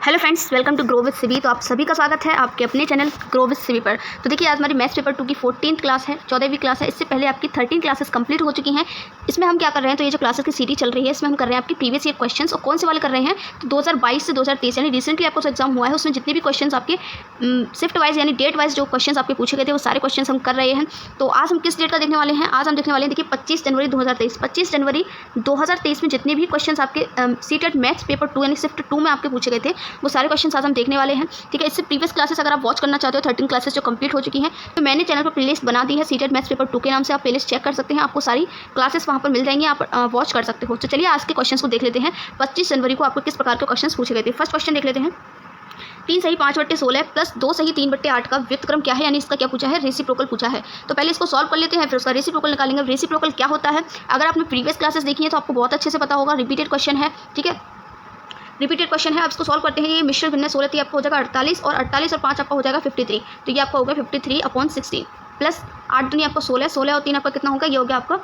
Hello friends, welcome to grow with Civi. तो आप सभी का स्वागत है आपके अपने चैनल ग्रो विद सिवी पर। तो देखिए, आज हमारी मैथ्स पेपर 2 की 14th क्लास है, 14वीं क्लास है। इससे पहले आपकी 13 क्लासेस कंप्लीट हो चुकी हैं। इसमें हम क्या कर रहे हैं, तो ये जो क्लासेस की सीरीज चल रही है, इसमें हम कर रहे हैं आपकी प्रीवियस ईयर क्वेश्चंस। और कौन से वाले कर रहे हैं, तो 2022 से 2023 यानी रिसेंटली आपको एग्जाम हुआ है, उसमें जितने भी क्वेश्चन आपके शिफ्ट वाइज यानी डेट वाइज जो क्वेश्चन आपके पूछे गए थे, वो सारे क्वेश्चन हम कर रहे हैं। तो आज हम किस डेट का देखने वाले हैं, आज हम देखने वाले हैं देखिए 25 जनवरी 2023। 25 जनवरी 2023 में जितने भी क्वेश्चन आपके सीटेट मैथ्स पेपर 2 यानी शिफ्ट 2 में आपके पूछे गए थे, वो सारे क्वेश्चन आज हम देखने वाले हैं। ठीक है, इससे प्रीवियस क्लासेस अगर आप वॉच करना चाहते हो, 13 क्लासेस जो कंप्लीट हो चुकी हैं, तो मैंने चैनल पर प्लेलिस्ट बना दी है सीटेट मैथ्स पेपर 2 के नाम से। आप प्लेलिस्ट चेक कर सकते हैं, आपको सारी क्लासेस वहाँ पर मिल जाएंगी, आप वॉच कर सकते हो। तो चलिए आज के क्वेश्चंस को देख लेते हैं। 25 जनवरी को आपको किस प्रकार के क्वेश्चंस पूछे गए थे। फर्स्ट क्वेश्चन देख लेते हैं। 3 सही 5/16 प्लस 2 सही 3/8 का व्युत्क्रम क्या है, यानी इसका क्या पूछा है, रेसिप्रोकल पूछा है। तो पहले इसको सॉल्व कर लेते हैं, फिर उसका रेसिप्रोकल निकालेंगे। रेसिप्रोकल क्या होता है, अगर आपने प्रीवियस क्लासेस देखी है तो आपको बहुत अच्छे से पता होगा। रिपीटेड क्वेश्चन है, ठीक है, रिपीटेड क्वेश्चन है। आप इसको सॉल्व करते हैं। ये मिश्र भिन्न 16 थी, आपको हो जाएगा 48 और 48 और 5 आपका हो जाएगा 53। तो ये आपका हो गया 53/16 प्लस 8 दूनी आपको 16, 16 और 3 आपका कितना होगा, ये हो गया आपका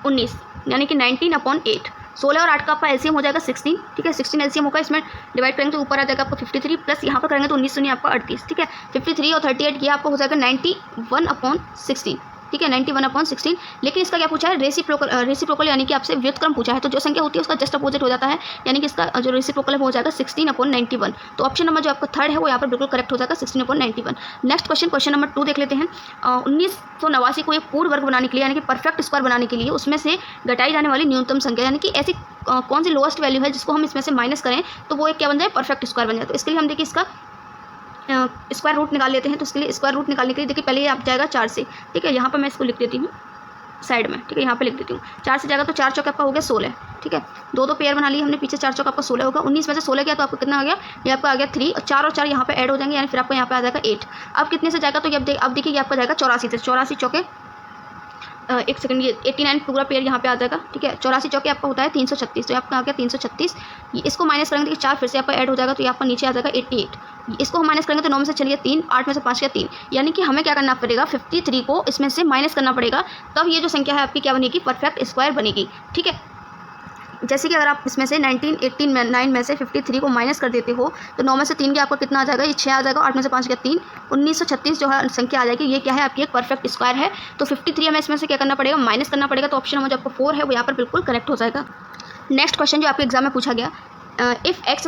19 यानी कि 19/8। 16 और 8 का आपका एलसीएम हो जाएगा 16, ठीक है, 16 एलसीएम होगा। इसमें डिवाइड करेंगे तो ऊपर आ जाएगा आपको 53 प्लस यहाँ पर करेंगे तो 19 दूनी आपका 38, ठीक है। 53 और 38 ये आपको हो जाएगा 91/16, ठीक है, 91/16। लेकिन इसका क्या पूछा है, रेसिप्रोकल यानी कि आपसे व्युत्क्रम पूछा है। तो जो संख्या होती है उसका जस्ट अपोजिट हो जाता है, यानी कि इसका जो रेसिप्रोकल है वो हो जाएगा 16/91। तो ऑप्शन नंबर जो आपका थर्ड है वो यहाँ पर बिल्कुल करेक्ट हो जाएगा, 16/91। नेक्स्ट क्वेश्चन, क्वेश्चन नंबर 2 देख लेते हैं। 1989 को एक पूर्ण वर्ग बनाने के लिए यानी कि परफेक्ट स्क्वायर बनाने के लिए उसमें से घटाई जाने वाली न्यूनतम संख्या यानी कि ऐसी कौन सी लोएस्ट वैल्यू है जिसको हम इसमें से माइनस करें तो वो एक क्या बन जाए, परफेक्ट स्क्वायर बन जाए। तो इसके लिए हम देखिए इसका स्क्वायर रूट निकाल लेते हैं। तो इसके लिए स्क्वायर रूट निकालने के लिए देखिए पहले ये आप जाएगा 4 से, ठीक है, यहाँ पर मैं इसको लिख देती हूँ साइड में, ठीक है, यहाँ पे लिख देती हूँ। 4 से जाएगा तो 4 चौक आपका हो गया 16, ठीक है, दो पेयर बना लिए हमने पीछे, 4 चौक आपका 16 होगा। 19 में से 16 गया तो आपको कितना आ गया, ये आपका आ गया 3 और 4 और 4 यहाँ पे ऐड हो जाएंगे, यानी फिर आपको यहाँ पे आ जाएगा 8। अब कितने से जाएगा, तो अब देखिए आपका जाएगा 84 से, 84 चौके एक सेकंड, ये 89 पूरा पेयर यहाँ पे आ जाएगा, ठीक है। 84 चौके आपका होता है 336, तो आपका आ गया 336। इसको माइनस करेंगे तो 4 फिर से आपका ऐड हो जाएगा, तो ये आपका नीचे आ जाएगा 88। इसको हम माइनस करेंगे तो 9 में से चलिए 3, 8 में से 5 गया 3, यानी कि हमें क्या करना पड़ेगा, 53 को इसमें से माइनस करना पड़ेगा, तब ये जो संख्या है आपकी क्या बनेगी, परफेक्ट स्क्वायर बनेगी, ठीक है। जैसे कि अगर आप इसमें से 9 में से 53 को माइनस कर देते हो तो 9 में से 3 के आपको कितना आ जाएगा, ये 6 आ जाएगा, 8 में से 5 गया 3, 1936 जो है संख्या आ जाएगी। ये क्या है, आपकी एक परफेक्ट स्क्वायर है। तो 53 हमें इसमें से क्या करना पड़ेगा, माइनस करना पड़ेगा। तो ऑप्शन नंबर जो आपको 4 है वो यहाँ पर बिल्कुल करेक्ट हो जाएगा। नेक्स्ट क्वेश्चन जो आपके एग्जाम में पूछा गया, इफ़ एक्स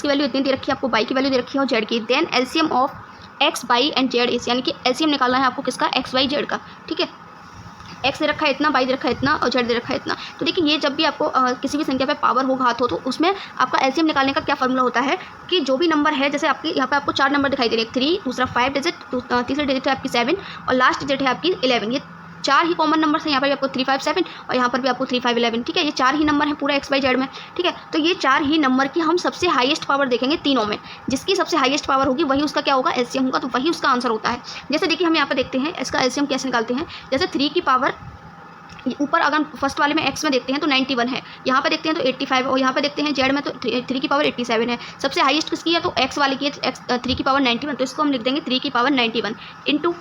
की वैल्यू इतनी दे रखी है, आपको वाई की वैल्यू दे रखी है और जेड की, then LCM of X Y and Z is, यानी कि एलसीएम निकालना है आपको किसका, एक्स वाई जेड का, ठीक है। एक्स दे रखा है इतना, वाई दे रखा है इतना और जेड दे रखा है इतना। तो देखिए ये जब भी आपको किसी भी संख्या पे पावर हो, घात हो, तो उसमें आपका एलसीएम निकालने का क्या फॉर्मूला होता है कि जो भी नंबर है, जैसे आपके यहाँ पे आपको 4 नंबर दिखाई दे रहे हैं, 3, दूसरा 5 डिजिट, तीसरा डिजिट है आपकी 7 और लास्ट डिजिट है आपकी 11। ये 4 ही कॉमन नंबर है, यहाँ पर भी आपको 3, 5, 7 और यहाँ पर भी आपको 3, 5, 11, ठीक है। ये 4 ही नंबर है पूरा एक्स वाई जेड में, ठीक है। तो ये 4 ही नंबर की हम सबसे हाईएस्ट पावर देखेंगे तीनों में, जिसकी सबसे हाईएस्ट पावर होगी वही उसका क्या होगा, एलसीएम होगा, तो वही उसका आंसर होता है। जैसे देखिए हम यहाँ पर देखते हैं इसका एलसीएम कैसे निकालते हैं। जैसे 3 की पावर ऊपर अगर फर्स्ट वाले में एक्स में देखते हैं तो 91 है, यहाँ पे देखते हैं तो 85 और यहाँ पे देखते हैं जेड में तो 3 की पावर 87 है। सबसे हाईएस्ट किसकी है, तो एक्स वाले की है, 3 की पावर 91, तो इसको हम लिख देंगे 3 की पावर 91 इंटू।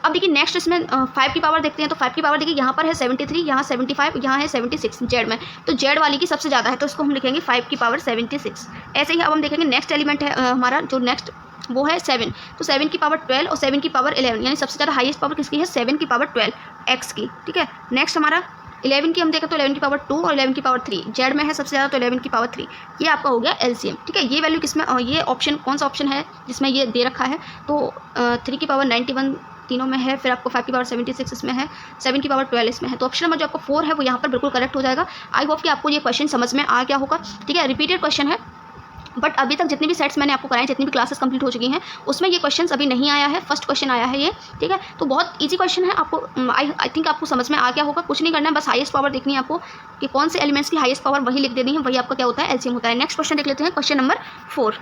अब देखिए नेक्स्ट इसमें 5 की पावर देखते हैं, तो 5 की पावर देखिए यहाँ पर है 73, यहाँ 75, यहाँ है 76 जेड में, तो जेड वाली की सबसे ज़्यादा है, तो इसको हम लिखेंगे 5 की पावर 76। ऐसे ही अब हम देखेंगे नेक्स्ट एलिमेंट है हमारा जो नेक्स्ट वो है 7, तो 7 की पावर 12 और 7 की पावर 11, यानी सबसे ज़्यादा हाईएस्ट पावर किसकी है, 7 की पावर 12 एक्स की, ठीक है। नेक्स्ट हमारा 11 की हम देखें तो 11 की पावर 2 और 11 की पावर 3 जेड में है सबसे ज़्यादा, तो 11 की पावर 3 ये आपका हो गया एलसीएम, ठीक है। ये वैल्यू किसमें, ये ऑप्शन कौन सा ऑप्शन है जिसमें ये दे रखा है, तो 3 की पावर 91 तीनों में है, फिर आपको 5 की पावर 76 इसमें है, 7 की पावर 12 इसमें है। तो ऑप्शन नंबर जो आपको 4 है वो यहाँ पर बिल्कुल करेक्ट हो जाएगा। आई होप कि आपको ये क्वेश्चन समझ में आ गया होगा, ठीक है। रिपीटेड क्वेश्चन है, बट अभी तक जितनी भी सेट्स मैंने आपको कराए, जितनी भी क्लासेस कंप्लीट हो चुकी हैं, उसमें ये क्वेश्चन अभी नहीं आया है, फर्स्ट क्वेश्चन आया है ये, ठीक है। तो बहुत इजी क्वेश्चन है, आपको आई थिंक आपको समझ में आ गया होगा। कुछ नहीं करना है, बस हाईएस्ट पावर देखनी है आपको कि कौन से एलिमेंट्स की हाईएस्ट पावर, वही लिख देनी है, वही आपका क्या होता है, एलसीएम होता है। नेक्स्ट क्वेश्चन देख लेते हैं, question number 4।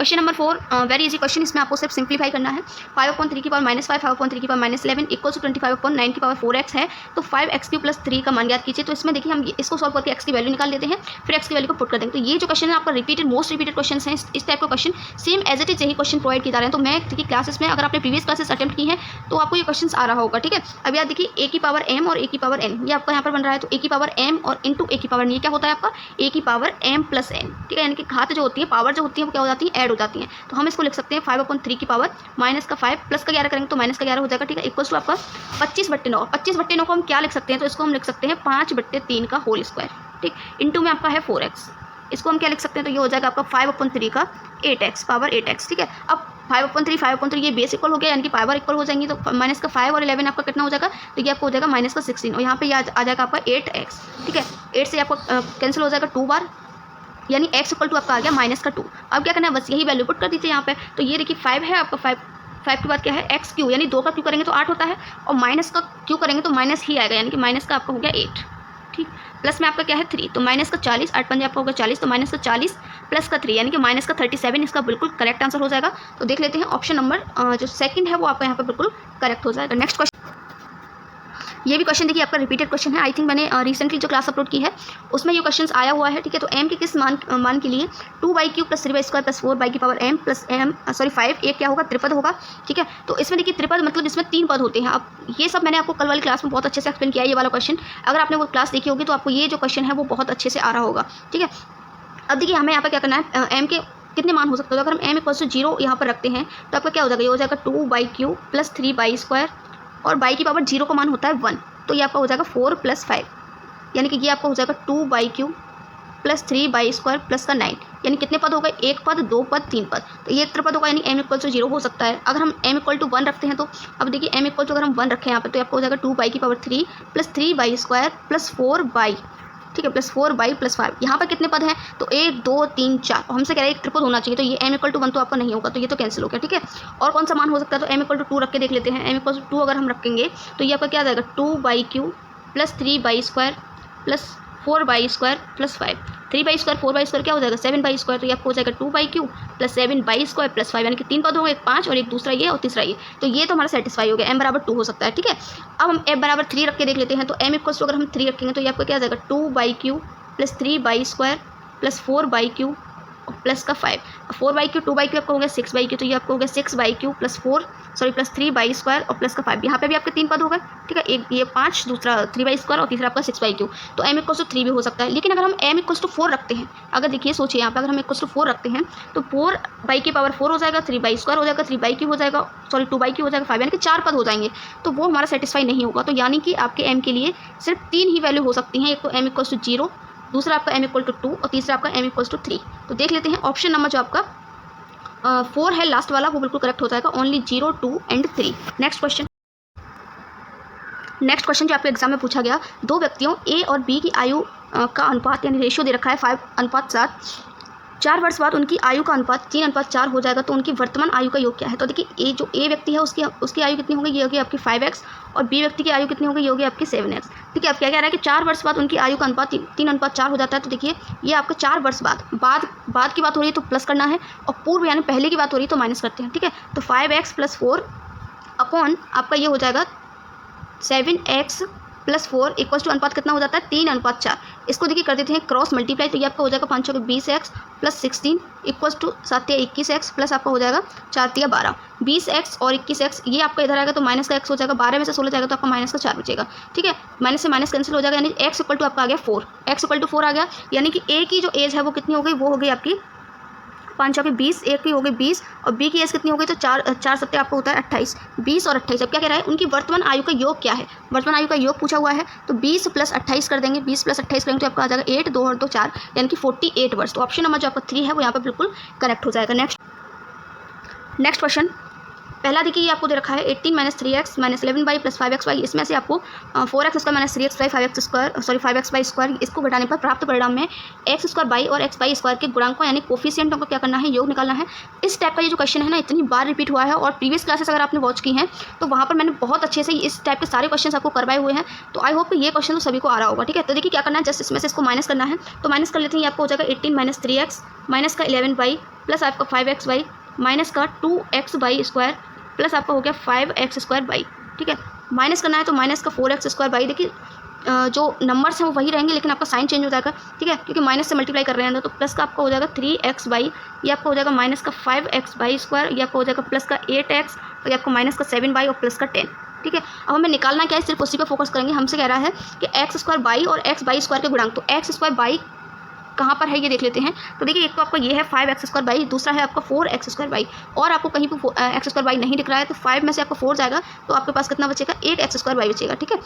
Question number 4 very easy question, इसमें आपको सिर्फ सिंप्लीफाई करना है। 5/3 की पावर -5, 5/3 की पावर -11 इक्वल टू 25/9 की पावर 4x है। तो 5x³ + 3 का मान ज्ञात कीजिए। तो इसमें देखिए हम इसको सॉल्व करके x की वैल्यू निकाल लेते हैं, फिर x की वैल्यू को पुट कर देंगे। तो ये जो क्वेश्चन है आपका रिपीटेड मोस्ट रिपीटेड क्वेश्चन हैं। इस टाइप का question same as it is यही क्वेश्चन प्रोवाइड किए जा रहे हैं। तो मैं देखिए क्लासेस में अगर आपने प्रीवियस क्लासेस अटेम्प्ट की हैं तो आपको ये क्वेश्चन आ रहा होगा, ठीक है। अब याद देखिए a की पावर m और a की पावर n, ये आपका यहाँ पर बन रहा है। तो a की पावर m और इंटू a की पावर n, ये क्या होता है आपका a की पावर m + n, ठीक है। यानी कि घात जो होती है, पावर जो होती है वो क्या हो जाती है, ऐड हो जाती है। तो हम इसको लिख सकते हैं 5/3 की पावर -5 प्लस का 11 करेंगे तो -11 हो जाएगा, ठीक है। इक्वल टू आपका 25/9। 25/9 को हम क्या लिख सकते हैं, तो इसको हम लिख सकते हैं 5/3 का होल स्क्वायर, ठीक। इंटू में आपका है 4x, इसको हम क्या लिख सकते हैं, तो ये हो जाएगा आपका 5/3 का 8x पावर 8x, ठीक है। अब 5/3 ये बेस इक्वल हो गया, यानी कि पावर इक्वल हो जाएंगी। तो -5 और 11 आपका कितना हो जाएगा, तो ये आपको हो जाएगा -16 और यहाँ पे ये आ जाएगा आपका 8x, ठीक है। 8 से आपका कैंसिल हो जाएगा 2 बार, यानी x इक्वल टू आपका आ गया -2। अब क्या करना है, बस यही वैल्यू पुट कर दीजिए यहाँ पे। तो ये देखिए 5 है आपका, 5 के बाद क्या है x³ यानी 2 का क्यू करेंगे तो 8 होता है, और माइनस का क्यू करेंगे तो माइनस ही आएगा, यानी कि माइनस का आपका हो गया 8, ठीक। प्लस में आपका क्या है 3, तो -40, 8 पंजे आपका होगा 40, तो -40 प्लस का 3 यानी कि -37, इसका बिल्कुल करेक्ट आंसर हो जाएगा। तो देख लेते हैं ऑप्शन नंबर जो सेकंड है वो आपका यहाँ पर बिल्कुल करेक्ट हो जाएगा। नेक्स्ट क्वेश्चन, ये भी क्वेश्चन देखिए आपका रिपीटेड क्वेश्चन है। आई थिंक मैंने रिसेंटली जो क्लास अपलोड की है उसमें ये क्वेश्चन आया हुआ है, ठीक है। तो m के किस मान के लिए 2/3 + 3/² + 4 की पावर m + m 5 एक क्या होगा, त्रिपद होगा, ठीक है। तो इसमें देखिए त्रिपद मतलब इसमें 3 पद होते हैं। अब ये सब मैंने आपको कल वाली क्लास में बहुत अच्छे से एक्सप्लेन किया है, ये वाला क्वेश्चन। अगर आपने वो क्लास देखी होगी तो आपको ये जो क्वेश्चन है वो बहुत अच्छे से आ रहा होगा, ठीक है। अब देखिए हमें यहाँ पर क्या करना है, m के कितने मान हो सकते हैं। अगर हम m = 0 यहाँ पर रखते हैं तो आपका क्या हो जाएगा, ये हो जाएगा 2/3 + 3/² और y की पावर 0 का मान होता है 1, तो ये आपका हो जाएगा 4 + 5, यानी कि ये आपका हो जाएगा 2/3 + 3/² प्लस का 9, यानी कितने पद हो गए, 1 पद, 2 पद, 3 पद। तो ये त्रिपद होगा, यानी m = 0 हो सकता है। अगर हम m = 1 रखते हैं तो अब देखिए m = अगर हम 1 रखें यहाँ पर तो आपका हो जाएगा 2/3 + 3/² + 4/, ठीक है, +4/, +5। यहाँ पर कितने पद हैं, तो 1 2 3 4, हमसे कह रहे हैं एक ट्रिपल होना चाहिए। तो ये m = 1 तो आपका नहीं होगा, तो ये तो कैंसिल हो गया, ठीक है। और कौन सा मान हो सकता है, तो m = 2 रख के देख लेते हैं। m = 2 अगर हम रखेंगे तो ये आपका क्या आ जाएगा, 2/3 + 3/² + 4/² + 5। 3/² 4/² क्या हो जाएगा, 7/²। तो ये आपको हो जाएगा 2/3 + 7/² + 5, यानी कि 3 पद होंगे, एक 5 और एक दूसरा ये और तीसरा ये। तो ये तो हमारा सेटिस्फाई हो गया, m = 2 हो सकता है, ठीक है। अब हम m = 3 रख के देख लेते हैं। तो m = अगर हम 3 रखेंगे तो ये आपका क्या आ जाएगा, 2/3 + 3/² + 4/³ प्लस का 5, 4/³ 2/³ आपका हो गया 6/³, तो ये आपको हो गया 6/³ + 3/² और प्लस का 5। यहाँ पे भी आपके 3 पद हो गए, ठीक है। एक ये 5, दूसरा 3/² और तीसरा आपका 6/³। तो m = 3 भी हो सकता है। लेकिन अगर हम m = 4 रखते हैं, अगर देखिए सोचिए यहाँ पे अगर हम m = 4 रखते हैं तो 4/4 हो जाएगा, 3/² हो जाएगा, 3/³ हो जाएगा, 2/3 हो जाएगा, 5, यानी कि 4 पद हो जाएंगे। तो वो हमारा सेटिस्फाई नहीं होगा। तो यानी कि आपके m के लिए सिर्फ 3 ही वैल्यू हो सकती हैं, एक तो m = 0, दूसरा आपका m = 2 और तीसरा आपका m = 3। तो देख लेते हैं ऑप्शन नंबर जो आपका 4 है लास्ट वाला, वो बिल्कुल करेक्ट हो जाएगा, ओनली 0 2 एंड 3। नेक्स्ट क्वेश्चन जो आपके एग्जाम में पूछा गया, 2 व्यक्तियों A और B की आयु का अनुपात यानी रेशियो दे रखा है 5:7। 4 वर्ष बाद उनकी आयु का अनुपात 3:4 हो जाएगा, तो उनकी वर्तमान आयु का योग क्या है। तो देखिए जो A व्यक्ति है उसकी आयु कितनी होगी, ये होगी आपकी 5x, और B व्यक्ति की आयु कितनी होगी, ये होगी आपकी 7x, ठीक है। अब क्या कह रहा है कि 4 वर्ष बाद उनकी आयु का अनुपात 3:4 हो जाता है। तो देखिए ये आपका 4 वर्ष बाद की बात हो रही है तो प्लस करना है, और पूर्व यानी पहले की बात हो रही है तो माइनस करते हैं, ठीक है। तो 5x + 4 अपॉन आपका ये हो जाएगा 7x + 4 = अनुपात कितना हो जाता है, 3:4। इसको देखिए कर देते हैं क्रॉस मल्टीप्लाई, तो ये आपका हो जाएगा 5 × 20x + 16 = 7 × 21x प्लस आपका हो जाएगा 4 × 12। 20x और 21x ये आपका इधर आएगा तो माइनस का x हो जाएगा, 12 में से 16 जाएगा तो आपका माइनस का 4 बचेगा, ठीक है। माइनस से माइनस कैंसिल हो जाएगा, यानी x = आपका आ गया 4, x = 4 आ गया, यानी कि a की जो एज है वो कितनी हो गई, वो हो गई आपकी 5 × 20, a की हो गई 20 और b की एज कितनी हो गई, तो 4 7 आपको होता है 28, 20 और 28। अब क्या कह रहा है, उनकी वर्तमान आयु का योग क्या है, वर्तमान आयु का योग पूछा हुआ है। तो 20 + 28 कर देंगे, 20 + 28 करेंगे तो आपका आ जाएगा 8, 2 और 2 4, यानी कि 48 वर्ष। तो ऑप्शन नंबर जो आपका 3 है वो यहाँ पर बिल्कुल करेक्ट हो जाएगा। नेक्स्ट क्वेश्चन, पहला देखिए ये आपको दे रखा है 18 minus 3x minus 11y plus 5xy, इसमें से आपको 4x square minus 3xy 5xy square इसको घटाने पर प्राप्त परिणाम में एक्स स्क्वायर बाई और एक्स बाई स्क्वायर के गुणांकों यानी कोफिशिएंटों को क्या करना है, योग निकालना है। इस टाइप का ये जो क्वेश्चन है ना इतनी बार रिपीट हुआ है और प्रीवियस क्लासेस अगर आपने वॉच की हैं तो वहाँ पर मैंने बहुत अच्छे से इस टाइप के सारे क्वेश्चन आपको करवाए हुए हैं। तो आई होप ये क्वेश्चन तो सभी को आ रहा होगा। ठीक है, तो देखिए क्या करना है, जस्ट इसमें से इसको माइनस करना है। तो माइनस कर लेते हैं, ये आपको हो जाएगा 18 माइनस 3x माइनस का 11y प्लस आपका 5xy माइनस का 2xy स्क्वायर प्लस आपका हो गया 5x स्क्वायर बाई। ठीक है, माइनस करना है तो माइनस का 4x स्क्वायर बाई। देखिए जो नंबर्स हैं वो वही रहेंगे लेकिन आपका साइन चेंज हो जाएगा। ठीक है, क्योंकि माइनस से मल्टीप्लाई कर रहे हैं तो प्लस का आपका हो जाएगा 3x बाई, ये आपका हो जाएगा माइनस का 5x बाई स्क्वायर, ये आपका हो जाएगा प्लस का 8x और ये आपको माइनस का 7 बाई और प्लस का 10। ठीक है, अब हमें निकालना क्या है, सिर्फ उसी पर फोकस करेंगे। हमसे कह रहा है कि एक्स स्क्वायर बाई और एक्स बाई स्क्वायर के गुणांक, तो एक्स स्क्वायर बाई कहाँ पर है ये देख लेते हैं। तो देखिए एक तो आपका ये है 5x स्क्वायर बाई, दूसरा है आपका 4x स्क्वायर बाई, और आपको कहीं पर एक्स स्क्वायर बाई नहीं दिख रहा है तो 5 में से आपको 4 जाएगा तो आपके पास कितना बचेगा, 8x स्क्वायर बाई बचेगा। ठीक है,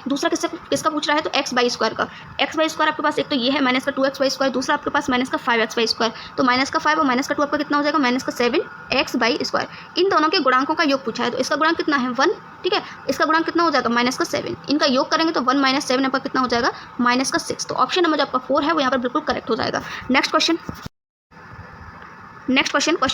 दूसरा किसका पूछ रहा है, तो एक्स बाई स्क्वायर का। एक्स बाई स्क्वायर आपके पास एक तो ये है माइनस का 2xy स्क्वायर, दूसरा आपके पास माइनस का 5xy स्क्वायर। तो माइनस का 5 और माइनस का 2 आपका कितना हो जाएगा, माइनस का 7x बाई स्क्वायर। इन दोनों के गुणांकों का योग पूछा है तो इसका गुणांक कितना है 1। ठीक है, इसका गुणांक कितना हो जाएगा माइनस का 7, इनका योग करेंगे तो 1 माइनस 7 आपका कितना हो जाएगा, माइनस का 6। तो ऑप्शन नंबर जो आपका 4 है वो यहाँ पर बिल्कुल करेक्ट हो जाएगा। Next question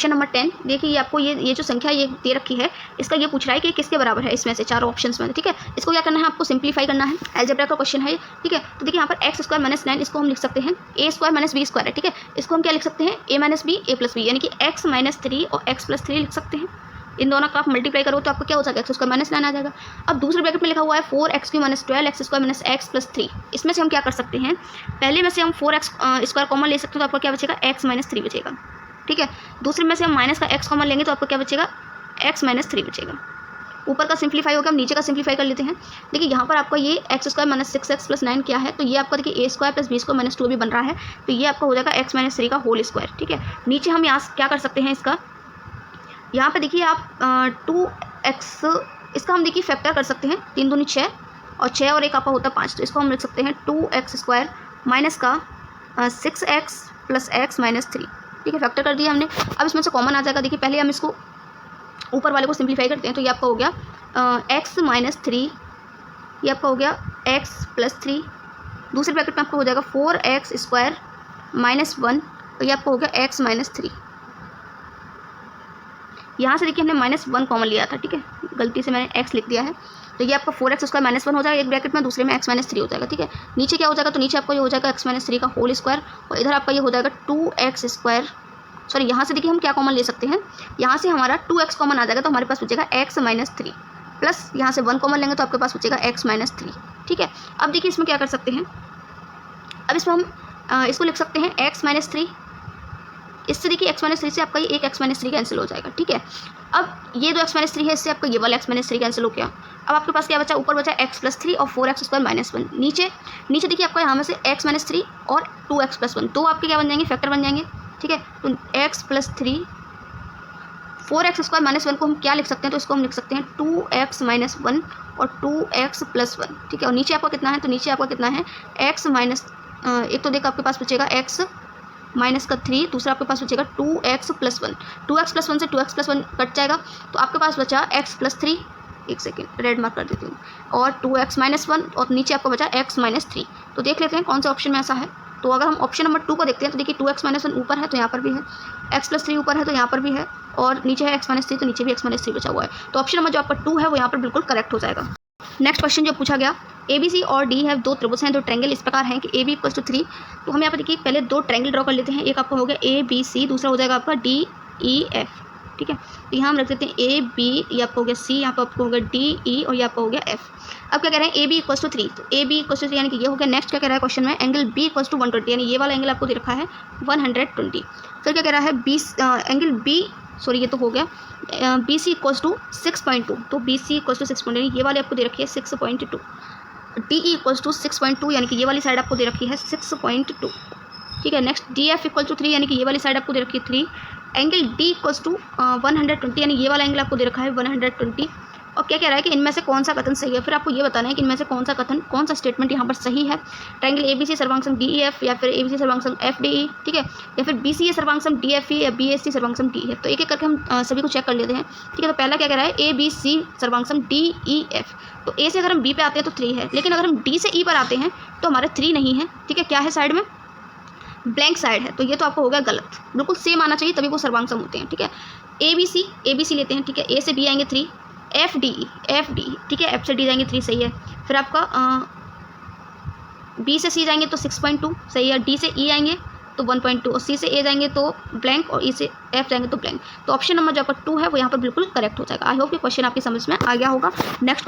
number 10। देखिए ये आपको ये जो संख्या ये दे रखी है इसका ये पूछ रहा है कि किसके बराबर है इसमें से चारों ऑप्शंस में। ठीक है, इसको क्या करना है, आपको सिंप्लीफाई करना है। अलजेब्रा का क्वेश्चन है। ठीक है, तो देखिए यहाँ पर एक्स स्क्वायर माइनस 9 इसको हम लिख सकते हैं ए स्क्वायर माइनस बी स्क्वायर है। ठीक है, इसको हम क्या लिख सकते हैं, ए माइनस बी ए प्लस बी, यानी कि एक्स माइनस 3 और एक्स प्लस 3 लिख सकते हैं। इन दोनों का आप मल्टीप्लाई करो तो आपको क्या हो जाएगा, एक्स स्क्वायर माइनस 9 आ जाएगा। अब दूसरे ब्रैकेट में लिखा हुआ है 4x³ minus 12x square minus x plus 3। इसमें से हम क्या कर सकते हैं, पहले में से हम 4x स्क्वायर कॉमन ले सकते हैं तो आपका क्या बचेगा, x माइनस 3 बचेगा। ठीक है, दूसरे में से हम माइनस का x कॉमन लेंगे तो आपको क्या बचेगा, x माइनस 3 बचेगा। ऊपर का सिंप्लीफाई हो गया, हम नीचे का सिंप्लीफाई कर लेते हैं। देखिए यहाँ पर आपका ये x square minus 6x plus 9 क्या है, तो ये आपका देखिए a square plus b square minus 2 भी बन रहा है, तो ये आपका हो जाएगा x माइनस 3 का होल स्क्वायर। ठीक है, नीचे हम यहाँ क्या कर सकते हैं, इसका यहाँ पे देखिए आप 2x, इसका हम देखिए फैक्टर कर सकते हैं, 3 दूनी 6 और 6 और 1 आपका होता है 5, तो इसको हम लिख सकते हैं 2x स्क्वायर माइनस का 6x प्लस x माइनस 3। ठीक है, फैक्टर कर दिया हमने। अब इसमें से कॉमन आ जाएगा। देखिए पहले हम इसको ऊपर वाले को सिंप्लीफाई करते हैं तो ये आपका हो गया x माइनस 3, ये आपका हो गया x प्लस 3। दूसरे ब्रैकेट में आपको हो जाएगा 4x स्क्वायर माइनस 1, तो ये आपका हो गया x माइनस 3। यहाँ से देखिए हमने माइनस 1 कॉमन लिया था। ठीक है, गलती से मैंने x लिख दिया है, तो ये आपका 4x स्क्वायर माइनस 1 हो जाएगा एक ब्रैकेट में, दूसरे में x माइनस 3 हो जाएगा। ठीक है, नीचे क्या हो जाएगा, तो नीचे आपका ये हो जाएगा x माइनस 3 का होल स्क्वायर और इधर आपका ये हो जाएगा 2x स्क्वायर। सॉरी, यहाँ से देखिए हम क्या कॉमन ले सकते हैं, यहाँ से हमारा 2x कॉमन आ जाएगा तो हमारे पास बचेगा x माइनस 3 प्लस यहाँ से 1 कॉमन लेंगे तो आपके पास बचेगा x माइनस 3। ठीक है, अब देखिए इसमें क्या कर सकते हैं, अब इसमें हम इसको लिख सकते हैं x माइनस 3। इससे देखिए x माइनस 3 से आपका ये एक x माइनस 3 कैंसिल हो जाएगा। ठीक है, अब ये जो x माइनस 3 है इससे आपका ये वाला x माइनस 3 कैंसिल हो गया। अब आपके पास क्या बचा, ऊपर बचा x प्लस 3 और 4x स्क्वायर माइनस 1। नीचे देखिए आपका यहाँ में से x माइनस 3 और 2x प्लस 1, तो आपके क्या बन जाएंगे, फैक्टर बन जाएंगे। ठीक है, तो x plus 3 4x square minus 1 को हम क्या लिख सकते हैं, तो इसको हम लिख सकते हैं 2x माइनस 1 और 2x प्लस 1। ठीक है, और नीचे आपका कितना है, तो नीचे आपका कितना है x माइनस, एक तो देखो आपके पास बचेगा x माइनस का 3, दूसरा आपके पास बचेगा 2x प्लस 1। 2x प्लस 1 से 2x प्लस 1 कट जाएगा तो आपके पास बचा x प्लस 3, एक सेकेंड रेड मार्क कर देती हूँ, और 2x माइनस 1 और नीचे आपको बचा x माइनस 3। तो देख लेते हैं कौन सा ऑप्शन में ऐसा है। तो अगर हम ऑप्शन नंबर 2 को देखते हैं तो देखिए 2x माइनस 1 ऊपर है तो यहाँ पर भी है, x प्लस 3 ऊपर है तो यहाँ पर भी है, और नीचे है x माइनस 3 तो नीचे भी x माइनस 3 बचा हुआ है। तो ऑप्शन नंबर जो आपका 2 है वो यहाँ पर बिल्कुल करेक्ट हो जाएगा। नेक्स्ट क्वेश्चन जो पूछा गया, ABC और D है, दो त्रिभुज हैं, दो ट्रायंगल इस प्रकार हैं कि AB इक्वल्स टू 3। तो हम यहाँ पर देखिए पहले दो ट्रायंगल ड्रॉ कर लेते हैं। एक आपका हो गया ABC, दूसरा हो जाएगा आपका DEF। ठीक है, तो यहाँ हम रख देते हैं AB, ये आपका हो गया C, यहाँ पर आपको हो गया DE और ये आपका हो गया F। अब क्या कह रहे हैं, AB इक्वल्स टू 3, तो AB इक्वल्स टू 3 यानी कि ये हो गया। नेक्स्ट क्या कह रहा है क्वेश्चन में, एंगल B इक्वल्स टू 120, यानी ये वाला एंगल आपको दे रखा है 120। फिर क्या कह रहा है, एंगल B, सॉरी ये तो हो गया, BC इक्वल्स टू 6.2, तो BC इक्वल्स टू 6.2 यानी ये वाले आपको दे रखी है 6.2। DE इक्वल्स टू 6.2 यानी कि ये वाली साइड आपको दे रखी है 6.2। ठीक है, नेक्स्ट DF इक्वल टू 3 यानी कि ये वाली साइड आपको दे रखी है 3। एंगल D इक्वल्स टू 120 यानी ये वाला एंगल आपको दे रखा है 120। और क्या कह रहा है कि इनमें से कौन सा कथन सही है। फिर आपको ये बताना है कि इनमें से कौन सा कथन, कौन सा स्टेटमेंट यहाँ पर सही है। ट्रायंगल ABC सर्वांग सम DEF या फिर ABC सर्वांग सम FDE, ठीक है, या फिर BCA सर्वांग सम DFE या BSC सर्वांग सम DEF। तो एक एक करके हम सभी को चेक कर लेते हैं, ठीक है। तो पहला क्या कह रहा है, ABC सर्वांग सम DEF। तो A से अगर हम B पे आते हैं तो 3 है, लेकिन अगर हम D से E पर आते हैं तो हमारे 3 नहीं है, ठीक है। क्या है साइड में, ब्लैंक साइड है, तो ये तो आपको हो गया गलत। बिल्कुल सेम आना चाहिए तभी वो सर्वांग सम होते हैं, ठीक है। ABC लेते हैं, ठीक है। A से B आएंगे 3, FDE, ठीक है, F से D जाएंगे 3, सही है। फिर आपका B से C जाएंगे तो 6.2, सही है। D से E आएंगे तो 1.2 और C से A जाएंगे तो ब्लैंक और E से F जाएंगे तो ब्लैंक। तो ऑप्शन नंबर जो आपका 2 है वो यहाँ पर बिल्कुल करेक्ट हो जाएगा। आई होप ये क्वेश्चन आपकी समझ में आ गया होगा। नेक्स्ट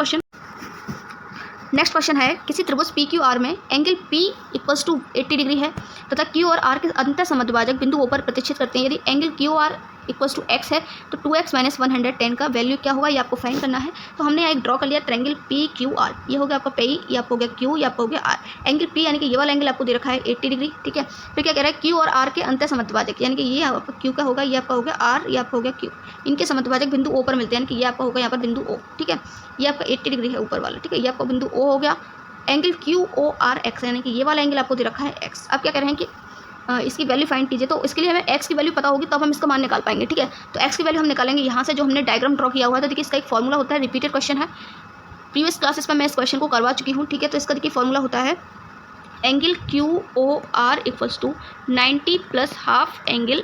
क्वेश्चन है, किसी त्रिभुज PQR में angle P equals to 80 degree है तथा Q और R के अंतर समद्विभाजक बिंदु O पर प्रतिष्ठित करते हैं। यदि angle QR equals to x है तो 2x माइनस 110 का वैल्यू क्या होगा, ये आपको फाइंड करना है। तो हमने यहाँ एक ड्रॉ कर लिया ट्रायंगल PQR, ये हो गया आपका P, ये आपको हो गया Q, ये आपको हो गया R। एंगल P यानी कि ये वाला एंगल आपको दे रखा है 80 डिग्री, ठीक है। फिर क्या कह रहा है, Q और R के अंतर समद्विभाजक, यानी कि ये आपका Q का होगा, ये आपका हो गया R, ये आपका हो गया Q। इनके समद्विभाजक बिंदु O पर मिलते हैं, यानी कि ये आपका होगा यहाँ पर बिंदु O, ठीक है। ये आपका 80 डिग्री है ऊपर वाला, ठीक है। ये आपका बिंदु O हो गया। एंगल QORX यानी कि ये वाला एंगल आपको दे रखा है x। अब क्या कह रहे हैं कि इसकी वैल्यू फाइंड कीजिए। तो इसके लिए हमें x की वैल्यू पता होगी तब हम इसका मान निकाल पाएंगे, ठीक है। तो x की वैल्यू हम निकालेंगे यहाँ से, जो हमने डायग्राम ड्रॉ किया हुआ है। तो देखिए इसका एक फॉर्मूला होता है, रिपीटेड क्वेश्चन है, प्रीवियस क्लासेस में मैं इस क्वेश्चन को करवा चुकी हूँ, ठीक है। तो इसका देखिए फॉर्मूला होता है angle QOR equals to 90 plus half angle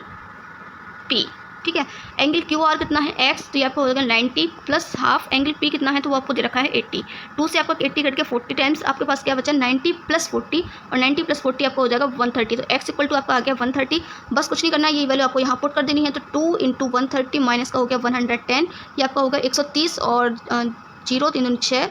P, ठीक है। एंगल QR कितना है x, तो ये आपको हो जाएगा 90 प्लस हाफ एंगल P कितना है, तो वो आपको दे रखा है 80। 2 से आपको 80 कट के 40 टाइम्स आपके पास क्या बचा, 90 प्लस 40, और 90 प्लस 40 आपको हो जाएगा 130। तो x इक्वल टू आपका आ गया 130। बस कुछ नहीं करना है, ये वैल्यू आपको यहाँ पुट कर देनी है। तो 2 इंटू 130 माइनस का हो गया 110, ये आपका होगा 130 और 0 3 6,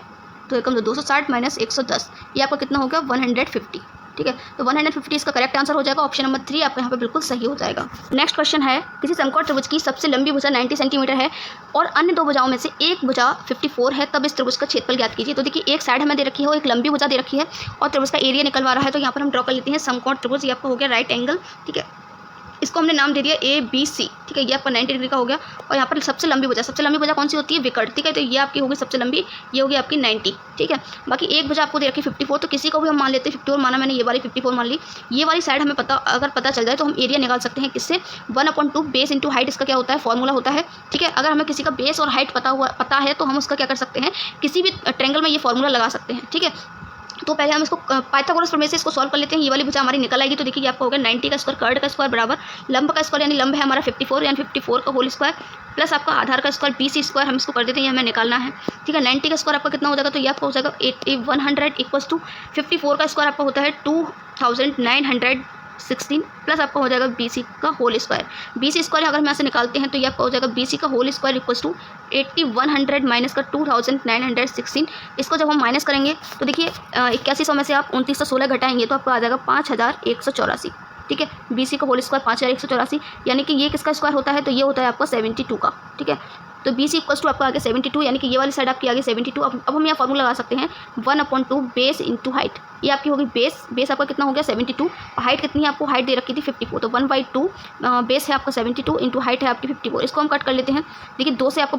तो एकम 260 माइनस 110, ये आपका कितना होगा 150, ठीक है। तो 150 इसका करेक्ट आंसर हो जाएगा। ऑप्शन नंबर 3 आपका यहाँ पे बिल्कुल सही हो जाएगा। नेक्स्ट क्वेश्चन है, किसी समकोण त्रिभुज की सबसे लंबी भुजा 90 सेंटीमीटर है और अन्य 2 भुजाओं में से एक भुजा 54 है, तब इस त्रिभुज का क्षेत्रफल ज्ञात कीजिए। तो देखिए एक साइड हमें दे रखी है, एक लंबी भुजा दे रखी है और त्रिभुज का एरिया निकलवा रहा है। तो यहाँ पर हम ड्रॉ कर लेते हैं समकोण त्रिभुज, ये आपका हो गया राइट एंगल, ठीक है। इसको हमने नाम दे दिया ABC, ठीक है। ये आपका 90 डिग्री का हो गया। और यहाँ पर सबसे लंबी भुजा कौन सी होती है, विकर्ण, ठीक है। तो ये आपकी होगी सबसे लंबी, ये होगी आपकी 90, ठीक है। बाकी एक भुजा आपको दे रखी 54, तो किसी को भी हम मान लेते हैं 54 माना मैंने, ये वाली 54 मान ली। ये वाली साइड हमें अगर पता चल जाए तो हम एरिया निकाल सकते हैं किससे, 1/2 बेस इंटू हाइट, इसका क्या होता है फॉर्मूला होता है, ठीक है। अगर हमें किसी का बेस और हाइट पता है तो हम उसका क्या कर सकते हैं, किसी भी ट्रायंगल में ये फॉर्मूला लगा सकते हैं, ठीक है। तो पहले हम इसको पाइथागोरस प्रमेय से इसको सॉल्व कर लेते हैं। ये वाली भुजा हमारी निकल आएगी। तो देखिए आपको होगा 90 का स्क्वायर, कर्ड का स्क्वायर बराबर लंब का स्क्वायर, यानी लंब है हमारा 54, यानी 54 का होल स्क्वायर प्लस आपका आधार का स्क्वायर BC स्क्वायर, हम इसको कर देते हैं, ये हमें निकालना है, ठीक है। 90 का स्क्वायर आपका कितना हो जाएगा, तो ये आपका हो जाएगा 100 इक्वल्स टू 54 का स्क्वायर आपका होता है 2916 प्लस आपका हो जाएगा BC का होल स्क्वायर। BC स्क्वायर अगर हम यहाँ से निकालते हैं तो ये आपका हो जाएगा BC का whole square equals to 8100 minus का 2916। इसको जब हम माइनस करेंगे तो देखिए 8100 में से आप 2916 घटाएंगे तो आपको आ जाएगा 5184, ठीक है। BC का होल स्क्वायर 5184, यानी कि ये किसका स्क्वायर होता है, तो ये होता है आपका 72 का, ठीक है। तो BC इक्वल्स टू आपका आ गया 72, यानी कि ये वाली साइड आपकी आ गई 72। अब हम यहाँ फॉर्मूला लगा सकते हैं 1/2 बेस इंटू हाइट, ये आपकी होगी बेस आपका कितना हो गया 72, और हाइट कितनी है, आपको हाइट दे रखी थी 54, तो 1/2 बेस है आपका 72 इंटू हाइट है आपकी 54। इसको हम कट कर लेते हैं। देखिए 2 से आपको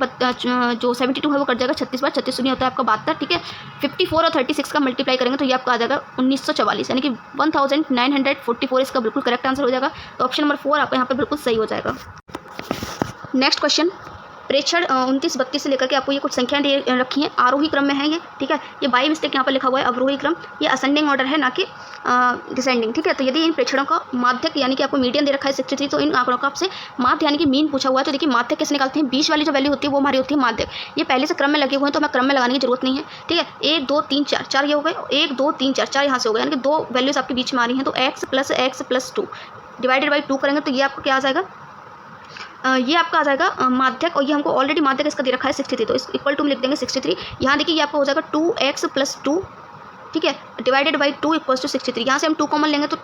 जो 72 है वो कट जाएगा 36 बार, 36 नहीं होता है आपका 72, ठीक है। 54 और 36 का मल्टीप्लाई करेंगे तो ये आपका आ जाएगा 1944, यानी कि 1944 इसका बिल्कुल करेक्ट आंसर हो जाएगा। तो ऑप्शन नंबर 4 आपका यहाँ पर बिल्कुल सही हो जाएगा। नेक्स्ट क्वेश्चन, प्रेक्षण 29 32 से लेकर के आपको ये कुछ संख्याएं दे रखी हैं, आरोही क्रम में है ये, ठीक है। ये बाई मिस्टेक यहाँ पर लिखा हुआ है अवरोही क्रम, ये असेंडिंग ऑर्डर है ना कि डिसेंडिंग, ठीक है। तो यदि इन प्रेक्षणों का माध्यक यानी कि आपको मीडियन दे रखा है 63, तो इन आंकड़ों का आपसे माध्य यानी कि मीन पूछा हुआ है। तो देखिए माध्यक कैसे निकालते हैं, बीच वाली जो वैल्यू होती है वो हमारी होती है माध्यक। ये पहले से क्रम में लगे हुए हैं तो हमें क्रम में लगाने की जरूरत नहीं है, ठीक है। 1 2 3 4 4 ये हो गए, 1 2 3 4 यहाँ से हो गए, यानी कि 2 वैल्यूज आपके बीच में आ रही हैं। तो x प्लस 2 डिवाइडेड बाई 2 करेंगे तो ये आपको क्या आ जाएगा, ये आपका आ जाएगा माध्यक, और ये हमको ऑलरेडी माध्यक इसका दे रखा है 63, तो इस इक्वल टू में लिख देंगे 63। यहाँ देखिए ये आपका हो जाएगा 2x प्लस 2, ठीक है, डिवाइडेड बाई 2 इक्वल्स टू 63। यहाँ से हम 2 कॉमन लेंगे तो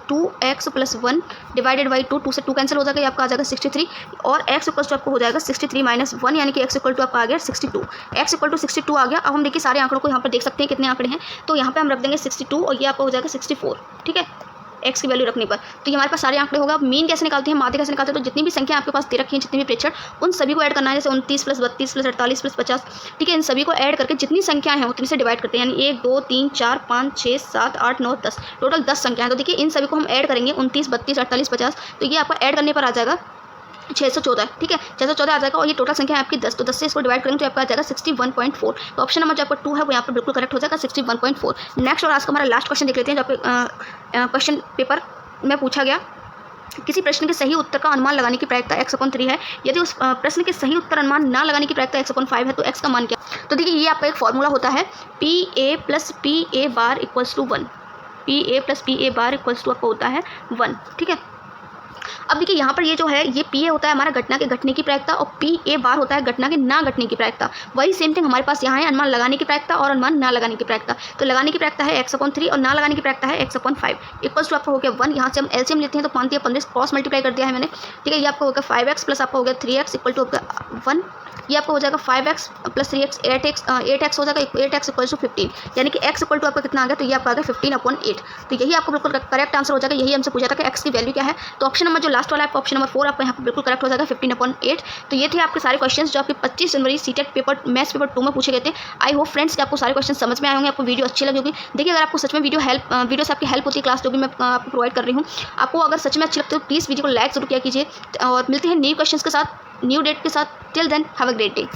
2x प्लस 1 डिवाइडेड बाई 2 से 2 कैंसिल हो जाएगा, ये आपका आ जाएगा 63, और x इक्वल्स टू आपको हो जाएगा 63 माइनस 1, यानी कि x इक्वल टू आपका आ गया 62। x इक्वल टू 62 आ गया। अब हम देखिए सारे आंकड़ों को यहाँ पर देख सकते हैं कितने आंकड़े हैं, तो यहाँ पे हम रख देंगे 62 और ये आपका हो जाएगा 64, ठीक है। एक्स की वैल्यू रखने पर। तो ये हमारे पास सारे आंकड़े होगा। मीन कैसे निकालते हैं, माध्य कैसे निकालते हैं, तो जितनी भी संख्या आपके पास दे रखी है, जितने भी प्रेक्षण, उन सभी को ऐड करना है। जैसे 29 + 32 + 48 + 50, ठीक है, इन सभी को ऐड करके जितनी संख्याएं हैं उतनी से डिवाइड करते हैं, यानी 1 2 3 4 5 6 7 8 9 10, टोटल 10 संख्या है। तो देखिए इन सभी को हम ऐड करेंगे, 29 32 48 50, तो ये आपका ऐड करने पर आ जाएगा 614, ठीक है, 614 आ जाएगा। और ये टोटल संख्या है आपकी 10, तो 10 से इसको डिवाइड करेंगे तो आपका आ जाएगा 61.4। तो ऑप्शन नंबर जो आपका 2 है वो यहाँ पर बिल्कुल करेक्ट हो जाएगा, 61.4। नेक्स्ट और आज का हमारा लास्ट क्वेश्चन देख लेते हैं, जो आपके क्वेश्चन पेपर में पूछा गया। किसी प्रश्न के सही उत्तर का अनुमान लगाने की प्रायिकता x/3 है। यदि उस प्रश्न के सही उत्तर अनुमान ना लगाने की प्रायिकता x/5 है तो x का मान क्या। तो देखिए ये आपका एक फॉर्मूला होता है, PA + PA बार = 1, PA + PA बार = आपका होता है 1, ठीक है। अब देखिए यहाँ पर ये जो है, ये PA होता है हमारा घटना के घटने की प्रायिकता और PA बार होता है घटना के ना घटने की प्रायिकता। वही सेम थिंग हमारे पास यहाँ है, अनुमान लगाने की प्रायिकता और अनुमान ना लगाने की प्रायिकता। तो लगाने की प्रायिकता है x/3 और ना लगाने की प्रायिकता है x/5 = आपका हो गया 1। यहाँ से हम एलसीएम लेते हैं तो 5 या 15 क्रॉस मल्टीप्लाई कर दिया है मैंने, ठीक है। ये आपका हो गया 5x प्लस आपका हो गया 3x = आपका 1। ये आपका हो जाएगा 5x + 3x 8x हो जाएगा, 8x = 15, यानी कि x = आपका कितना आ गया, तो ये आपका आ गया 15/8। तो यही आपको बिल्कुल करेक्ट आंसर हो जाएगा। यही हमसे पूछा था कि x की वैल्यू क्या है, तो ऑप्शन नंबर जो लास्ट वाला है आपका ऑप्शन नंबर 4 आपका यहाँ पर बिल्कुल करेक्ट हो जाएगा, 15/8। तो ये थे आपके सारे क्वेश्चंस जो आपके 25 जनवरी सीटेट पेपर मैथ्स पेपर 2 में पूछे गए थे। आई होप फ्रेंड्स कि आपको सारे क्वेश्चन समझ में आए होंगे, आपको वीडियो अच्छी लगी होगी। देखिए अगर आपको सच में वीडियो से आपकी हेल्प होती है, क्लास जो भी मैं आपको प्रोवाइड कर रही हूँ, आपको अगर सच में अच्छी लगती है तो प्लीज़ वीडियो को लाइक जरूर किया कीजिए। और मिलते हैं न्यू क्वेश्चंस के साथ, न्यू डेट के साथ। Till then have a great day.